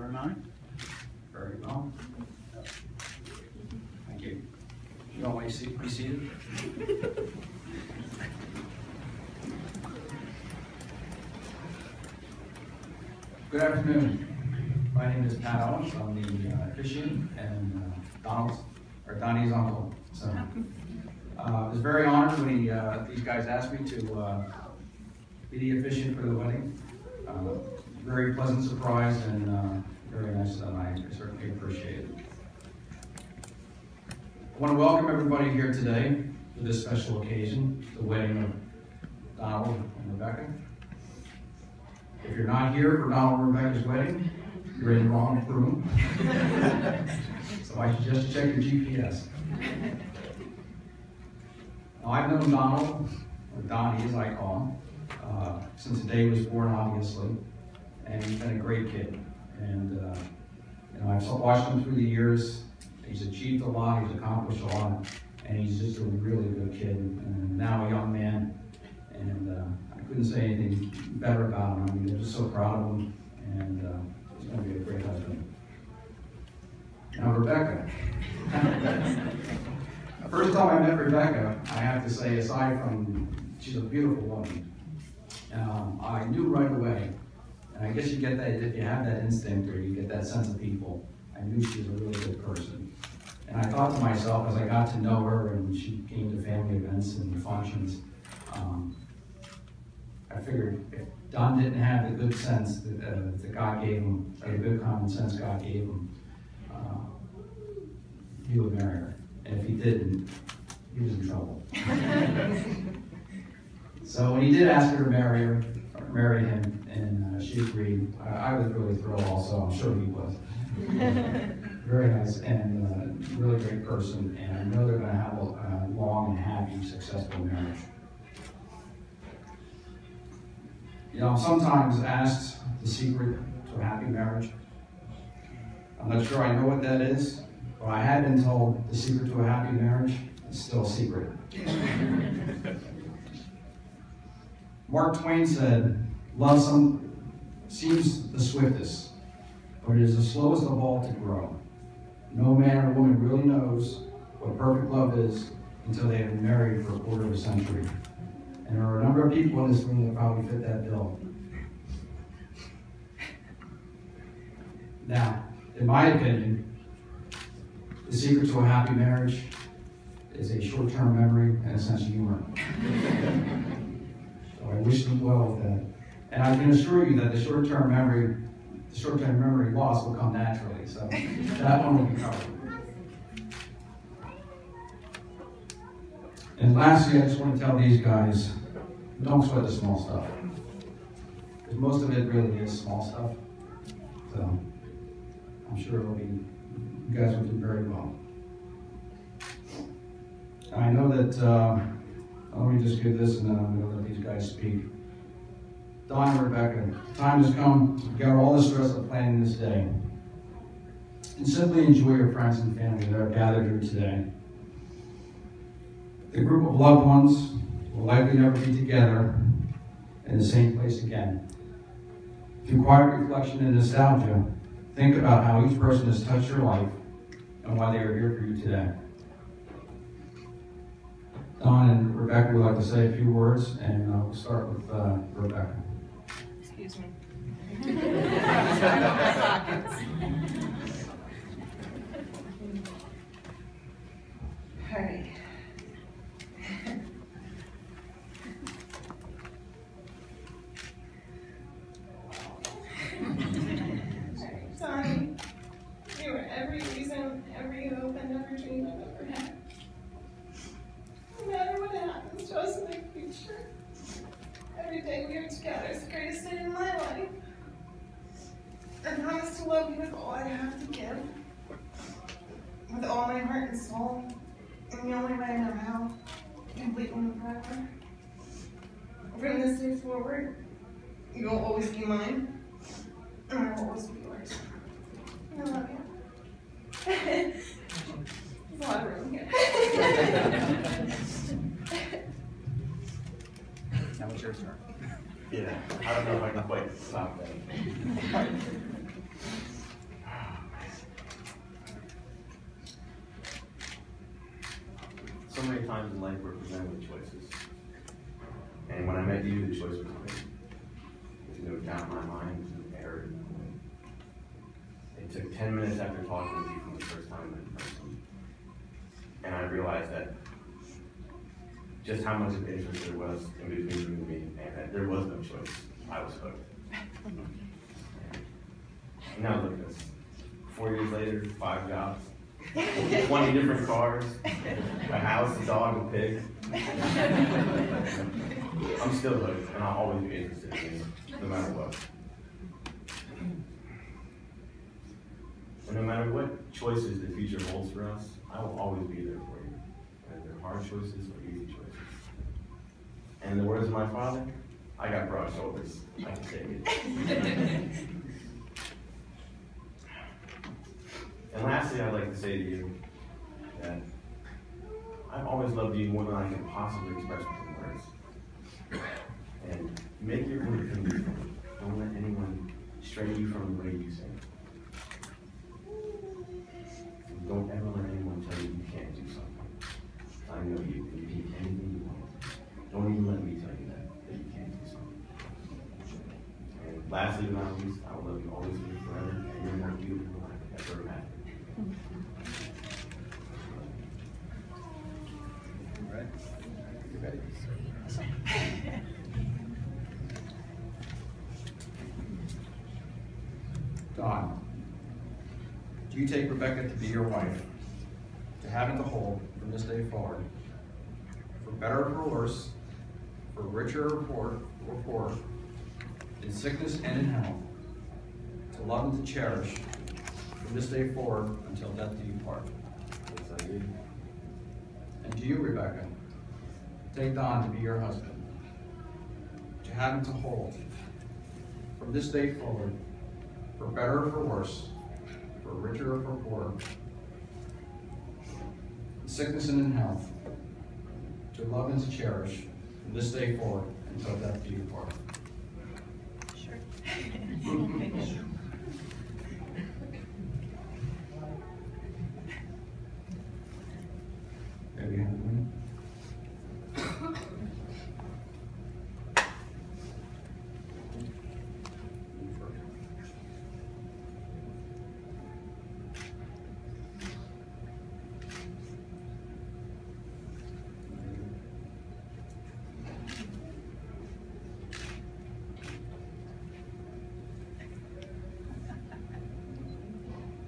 ceremony. Very well. Thank you. You all may be seated. Good afternoon. My name is Pat Owens. I'm the officiant and Donnie's uncle. So I was very honored when these guys asked me to be the officiant for the wedding. Very pleasant surprise and very nice of them. I certainly appreciate it. I want to welcome everybody here today for this special occasion, the wedding of Donald and Rebecca. If you're not here for Donald and Rebecca's wedding, you're in the wrong room. So I suggest you check your GPS. Now, I've known Donald, or Donnie as I call him, since the day he was born, obviously, and he's been a great kid. And I've watched him through the years. He's achieved a lot, he's accomplished a lot, and he's just a really good kid, and now a young man. And I couldn't say anything better about him. I mean, I'm just so proud of him, and he's going to be a great husband. Now, Rebecca. The first time I met Rebecca, I have to say, aside from she's a beautiful woman, I knew right away, and I guess you get that if you have that instinct or you get that sense of people. I knew she was a really good person. And I thought to myself, as I got to know her and she came to family events and functions, I figured if Don didn't have the good sense that God gave him, or the good common sense God gave him, he would marry her. And if he didn't, he was in trouble. So when he did ask her to marry him, and she agreed, I was really thrilled also. I'm sure he was. Very nice and really great person, and I know they're going to have a long and happy, successful marriage. You know, I'm sometimes asked the secret to a happy marriage. I'm not sure I know what that is, but I have been told the secret to a happy marriage is still a secret. Mark Twain said, "Love seems the swiftest, but it is the slowest of all to grow. No man or woman really knows what perfect love is until they have been married for a quarter of a century." And there are a number of people in this room that probably fit that bill. Now, in my opinion, the secret to a happy marriage is a short-term memory and a sense of humor. So I wish them well with that. And I can assure you that the short-term memory loss will come naturally. So that one will be covered. And lastly, I just want to tell these guys, don't sweat the small stuff. Because most of it really is small stuff. So I'm sure you guys will do very well. I know that, let me just give this and then I'm going to let these guys speak. Don and Rebecca, the time has come to get all the stress of planning this day and simply enjoy your friends and family that are gathered here today. The group of loved ones will likely never be together in the same place again. Through quiet reflection and nostalgia, think about how each person has touched your life and why they are here for you today. Don and Rebecca would like to say a few words, and we'll start with Rebecca. Excuse me. All right. Donnie, you were every reason, every hope, and every dream I've ever had. No matter what happens to us in the future, every day we are together is the greatest day in my life. I promise to love you with all I have to give, with all my heart and soul, in the only way I know how, completely and forever. From this day forward, you will always be mine, and I will always be yours. I love you. There's a lot of room here. Now it's your turn. Yeah, I don't know if I can quite stop that. many times in life we're presented with choices. And when I met you, the choice was made. There's no doubt in my mind, there's no error in my way. It took 10 minutes after talking with you from the first time in person. And I realized that just how much of interest there was in between you and me, and that there was no choice. I was hooked. And now look at us. 4 years later, 5 jobs, 20 different cars, a house, a dog, a pig. I'm still hooked, and I'll always be interested in you, no matter what. And no matter what choices the future holds for us, I will always be there for you, whether they're hard choices or easy choices. And in the words of my father, I got broad shoulders. I can take it. And lastly, I'd like to say to you that I've always loved you more than I can possibly express with words. And make your own opinion. Don't let anyone stray you from the way you think. And don't ever let anyone tell you you can't do something. I know you can do anything you want. Don't even let me tell you that you can't do something. And lastly, but not least, I will love you always and forever, and you're more beautiful than I could ever imagine. All right. You ready? Don, do you take Rebecca to be your wife, to have and to hold from this day forward, for better or for worse, for richer or poor, in sickness and in health, to love and to cherish from this day forward until death do you part? Yes, I do. And do you, Rebecca, take Don to be your husband, to have and to hold from this day forward, for better or for worse, for richer or for poorer, in sickness and in health, to love and to cherish from this day forward until death do you part? Sure. There we have it.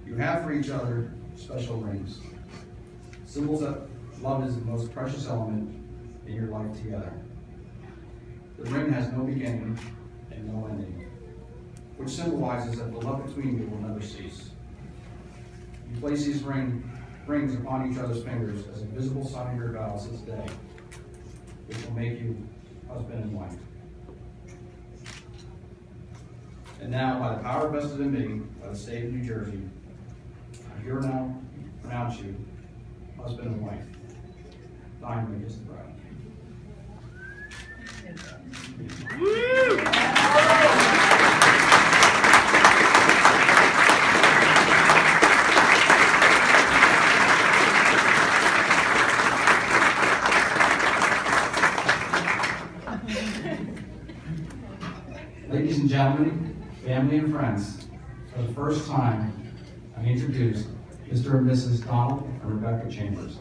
You have for each other special rings, symbols that love is the most precious element in your life together. The ring has no beginning and no ending, which symbolizes that the love between you will never cease. You place these rings upon each other's fingers as a visible sign of your vows this day, which will make you husband and wife. And now, by the power vested in me by the state of New Jersey, I here now pronounce you husband and wife. Thine ring is the bride. Ladies and gentlemen, family and friends, for the first time, I introduce Mr. and Mrs. Donald and Rebecca Chambers.